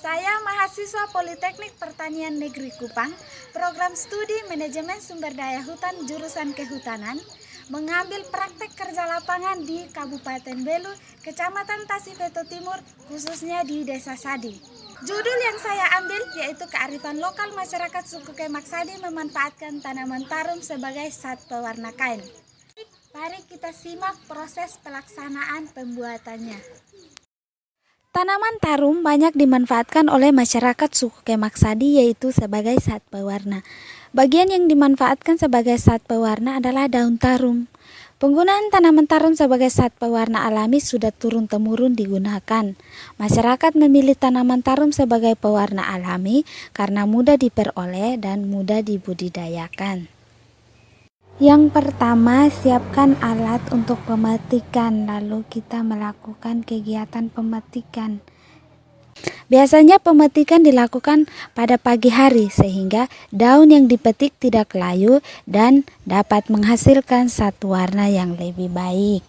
Saya mahasiswa Politeknik Pertanian Negeri Kupang, program studi Manajemen Sumber Daya Hutan jurusan Kehutanan, mengambil praktek kerja lapangan di Kabupaten Belu, Kecamatan Tasifeto Timur, khususnya di Desa Sadi. Judul yang saya ambil yaitu kearifan lokal masyarakat suku Kemak Sadi memanfaatkan tanaman tarum sebagai zat pewarna kain. Mari kita simak proses pelaksanaan pembuatannya. Tanaman tarum banyak dimanfaatkan oleh masyarakat suku Kemak Sadi yaitu sebagai zat pewarna. Bagian yang dimanfaatkan sebagai zat pewarna adalah daun tarum. Penggunaan tanaman tarum sebagai zat pewarna alami sudah turun-temurun digunakan. Masyarakat memilih tanaman tarum sebagai pewarna alami karena mudah diperoleh dan mudah dibudidayakan. Yang pertama, siapkan alat untuk pemetikan, lalu kita melakukan kegiatan pemetikan. Biasanya pemetikan dilakukan pada pagi hari sehingga daun yang dipetik tidak layu dan dapat menghasilkan satu warna yang lebih baik.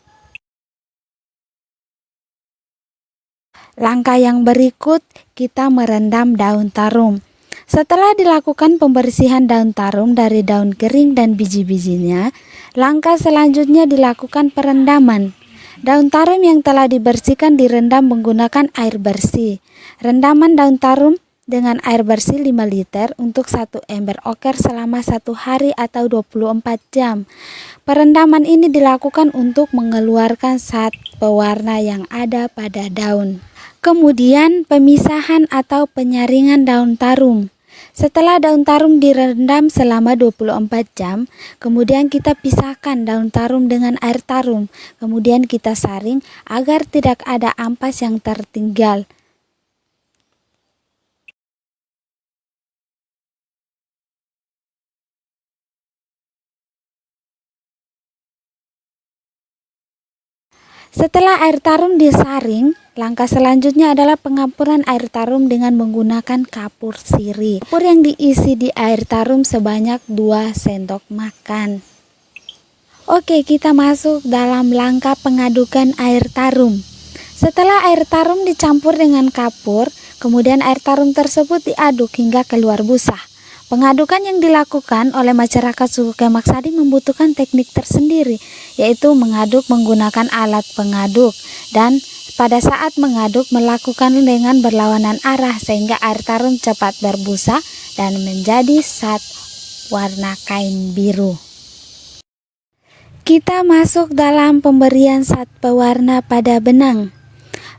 Langkah yang berikut, kita merendam daun tarum. Setelah dilakukan pembersihan daun tarum dari daun kering dan biji-bijinya, langkah selanjutnya dilakukan perendaman. Daun tarum yang telah dibersihkan direndam menggunakan air bersih. Rendaman daun tarum dengan air bersih 5 liter untuk 1 ember oker selama 1 hari atau 24 jam. Perendaman ini dilakukan untuk mengeluarkan zat pewarna yang ada pada daun. Kemudian pemisahan atau penyaringan daun tarum. Setelah daun tarum direndam selama 24 jam, kemudian kita pisahkan daun tarum dengan air tarum. Kemudian kita saring agar tidak ada ampas yang tertinggal. Setelah air tarum disaring, langkah selanjutnya adalah pengampuran air tarum dengan menggunakan kapur sirih. Kapur yang diisi di air tarum sebanyak 2 sendok makan. Oke, kita masuk dalam langkah pengadukan air tarum. Setelah air tarum dicampur dengan kapur, kemudian air tarum tersebut diaduk hingga keluar busa. Pengadukan yang dilakukan oleh masyarakat suku Kemak Sadi membutuhkan teknik tersendiri, yaitu mengaduk menggunakan alat pengaduk dan pada saat mengaduk melakukan dengan berlawanan arah sehingga air tarum cepat berbusa dan menjadi zat warna kain biru. Kita masuk dalam pemberian zat pewarna pada benang.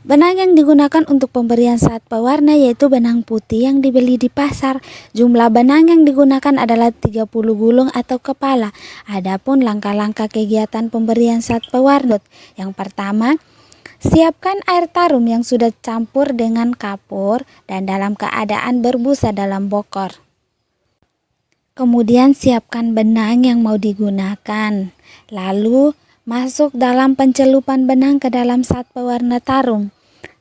Benang yang digunakan untuk pemberian zat pewarna yaitu benang putih yang dibeli di pasar. Jumlah benang yang digunakan adalah 30 gulung atau kepala. Adapun langkah-langkah kegiatan pemberian zat pewarna. Yang pertama, siapkan air tarum yang sudah campur dengan kapur dan dalam keadaan berbusa dalam bokor. Kemudian siapkan benang yang mau digunakan. Lalu masuk dalam pencelupan benang ke dalam zat pewarna tarum.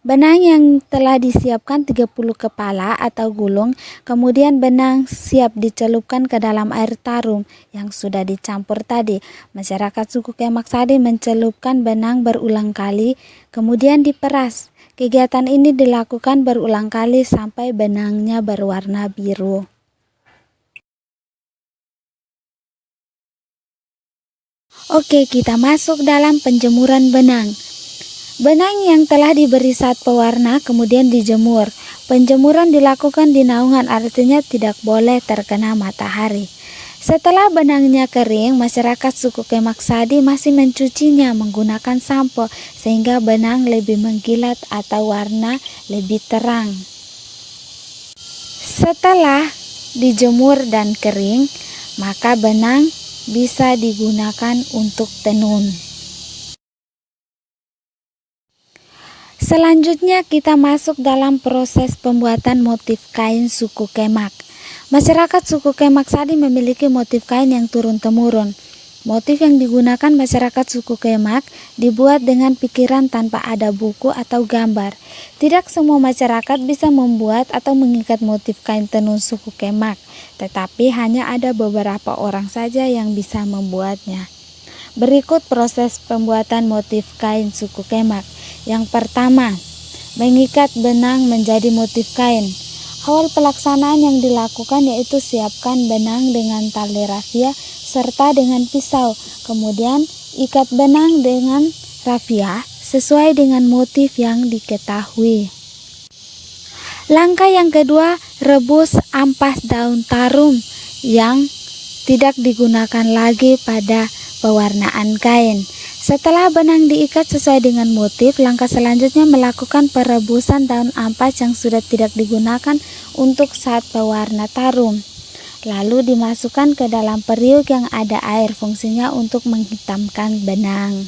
Benang yang telah disiapkan 30 kepala atau gulung, kemudian benang siap dicelupkan ke dalam air tarum yang sudah dicampur tadi. Masyarakat suku Kemak Sadi mencelupkan benang berulang kali, kemudian diperas. Kegiatan ini dilakukan berulang kali sampai benangnya berwarna biru. Oke, kita masuk dalam penjemuran benang. Benang yang telah diberi zat pewarna kemudian dijemur. Penjemuran dilakukan di naungan, artinya tidak boleh terkena matahari. Setelah benangnya kering, masyarakat suku Kemak Sadi masih mencucinya menggunakan sampo sehingga benang lebih mengkilat atau warna lebih terang. Setelah dijemur dan kering, maka benang bisa digunakan untuk tenun. Selanjutnya kita masuk dalam proses pembuatan motif kain suku Kemak. Masyarakat suku Kemak Sadi memiliki motif kain yang turun-temurun. Motif yang digunakan masyarakat suku Kemak dibuat dengan pikiran tanpa ada buku atau gambar. Tidak semua masyarakat bisa membuat atau mengikat motif kain tenun suku Kemak, tetapi hanya ada beberapa orang saja yang bisa membuatnya. Berikut proses pembuatan motif kain suku Kemak. Yang pertama, mengikat benang menjadi motif kain. Awal pelaksanaan yang dilakukan yaitu siapkan benang dengan tali rafia serta dengan pisau. Kemudian ikat benang dengan rafia sesuai dengan motif yang diketahui. Langkah yang kedua, rebus ampas daun tarum yang tidak digunakan lagi pada pewarnaan kain. Setelah benang diikat sesuai dengan motif, langkah selanjutnya melakukan perebusan daun ampas yang sudah tidak digunakan untuk saat pewarna tarum. Lalu dimasukkan ke dalam periuk yang ada air, fungsinya untuk menghitamkan benang.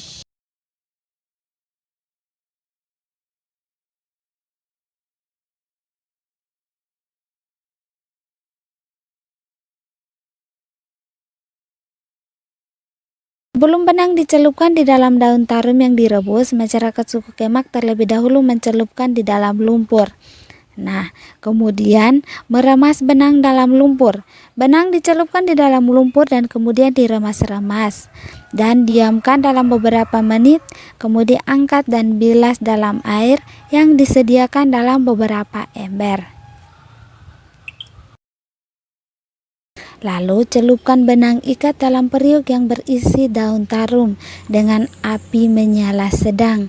Sebelum benang dicelupkan di dalam daun tarum yang direbus, masyarakat suku Kemak terlebih dahulu mencelupkan di dalam lumpur. Nah, kemudian meremas benang dalam lumpur. Benang dicelupkan di dalam lumpur dan kemudian diremas-remas dan diamkan dalam beberapa menit, kemudian angkat dan bilas dalam air yang disediakan dalam beberapa ember. Lalu celupkan benang ikat dalam periuk yang berisi daun tarum dengan api menyala sedang.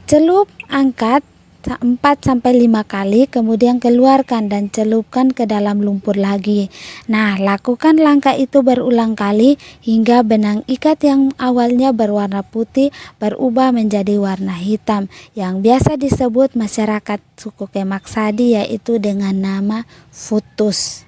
Celup, angkat 4-5 kali, kemudian keluarkan dan celupkan ke dalam lumpur lagi. Nah, lakukan langkah itu berulang kali hingga benang ikat yang awalnya berwarna putih berubah menjadi warna hitam yang biasa disebut masyarakat suku Kemak Sadi yaitu dengan nama futus.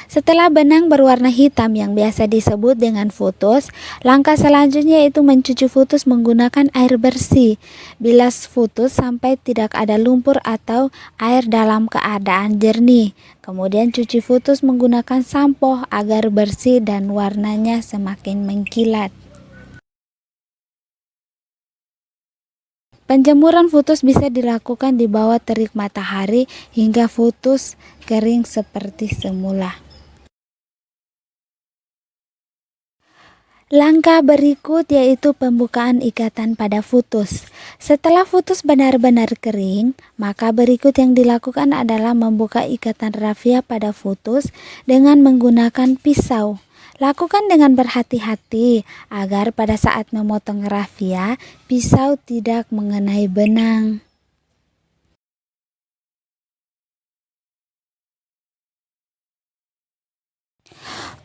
Setelah benang berwarna hitam yang biasa disebut dengan futus, langkah selanjutnya yaitu mencuci futus menggunakan air bersih. Bilas futus sampai tidak ada lumpur atau air dalam keadaan jernih. Kemudian cuci futus menggunakan sampo agar bersih dan warnanya semakin mengkilat. Penjemuran futus bisa dilakukan di bawah terik matahari hingga futus kering seperti semula. Langkah berikut yaitu pembukaan ikatan pada futus. Setelah futus benar-benar kering, maka berikut yang dilakukan adalah membuka ikatan rafia pada futus dengan menggunakan pisau. Lakukan dengan berhati-hati agar pada saat memotong rafia, pisau tidak mengenai benang.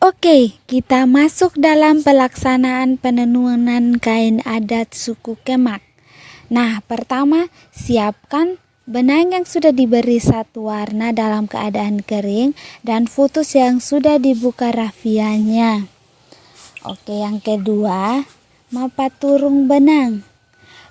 Oke, kita masuk dalam pelaksanaan penenunan kain adat suku Kemak. Nah, pertama, siapkan benang yang sudah diberi satu warna dalam keadaan kering dan futus yang sudah dibuka rafianya. Oke, yang kedua, mapaturung benang.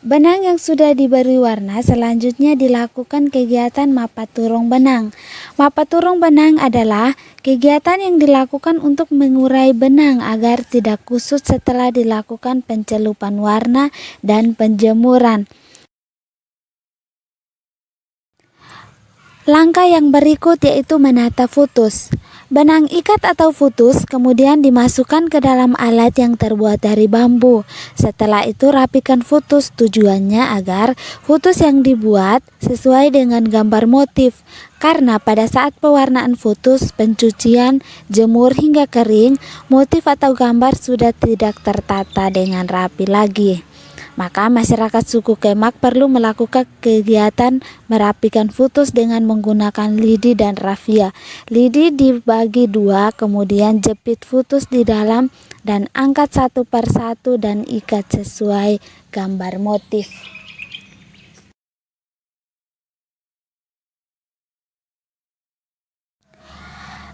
Benang yang sudah diberi warna selanjutnya dilakukan kegiatan mapaturung benang. Mapaturung benang adalah kegiatan yang dilakukan untuk mengurai benang agar tidak kusut setelah dilakukan pencelupan warna dan penjemuran. Langkah yang berikut yaitu menata futus. Benang ikat atau futus kemudian dimasukkan ke dalam alat yang terbuat dari bambu. Setelah itu rapikan futus, tujuannya agar futus yang dibuat sesuai dengan gambar motif. Karena pada saat pewarnaan futus, pencucian, jemur hingga kering, motif atau gambar sudah tidak tertata dengan rapi lagi. Maka masyarakat suku Kemak perlu melakukan kegiatan merapikan futus dengan menggunakan lidi dan rafia. Lidi dibagi dua, kemudian jepit futus di dalam dan angkat satu persatu dan ikat sesuai gambar motif.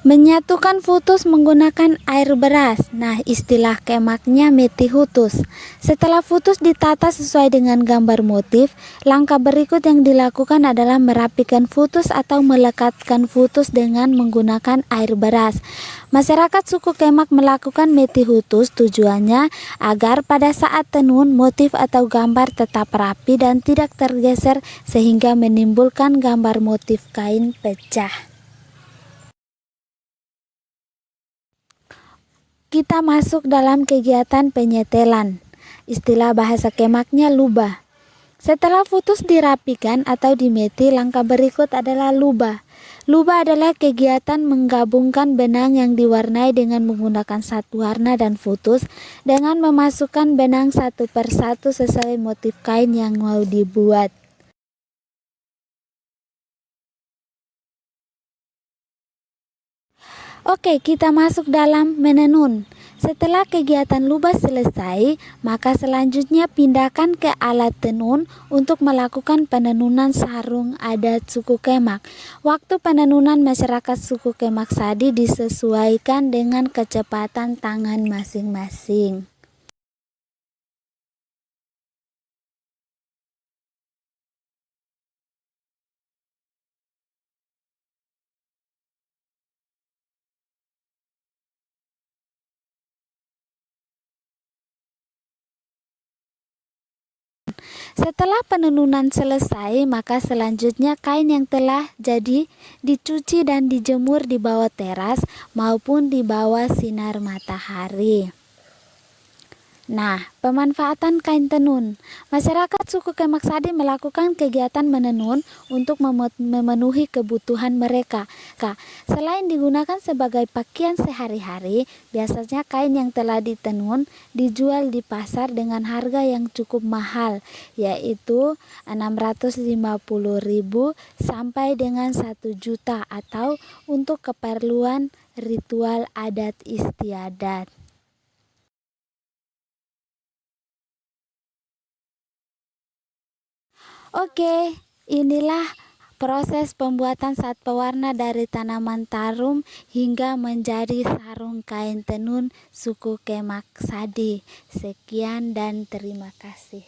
Menyatukan futus menggunakan air beras. Nah, istilah Kemaknya metihutus. Setelah futus ditata sesuai dengan gambar motif, langkah berikut yang dilakukan adalah merapikan futus atau melekatkan futus dengan menggunakan air beras. Masyarakat suku Kemak melakukan metihutus tujuannya agar pada saat tenun motif atau gambar tetap rapi dan tidak tergeser sehingga menimbulkan gambar motif kain pecah. kita masuk dalam kegiatan penyetelan. Istilah bahasa kemaknya lubah. Setelah putus dirapikan atau dimeti, langkah berikut adalah lubah. Lubah adalah kegiatan menggabungkan benang yang diwarnai dengan menggunakan satu warna dan putus dengan memasukkan benang satu persatu sesuai motif kain yang mau dibuat. Oke, kita masuk dalam menenun. Setelah kegiatan lubah selesai, maka selanjutnya pindahkan ke alat tenun untuk melakukan penenunan sarung adat suku Kemak. Waktu penenunan masyarakat suku Kemak Sadi disesuaikan dengan kecepatan tangan masing-masing. Setelah penenunan selesai, maka selanjutnya kain yang telah jadi dicuci dan dijemur di bawah teras maupun di bawah sinar matahari. Nah, pemanfaatan kain tenun. Masyarakat suku Kemak Sadi melakukan kegiatan menenun untuk memenuhi kebutuhan mereka. Selain digunakan sebagai pakaian sehari-hari, biasanya kain yang telah ditenun dijual di pasar dengan harga yang cukup mahal, yaitu 650.000 sampai dengan 1 juta atau untuk keperluan ritual adat istiadat. Oke, inilah proses pembuatan sat pewarna dari tanaman tarum hingga menjadi sarung kain tenun suku Kemak Sadi. Sekian dan terima kasih.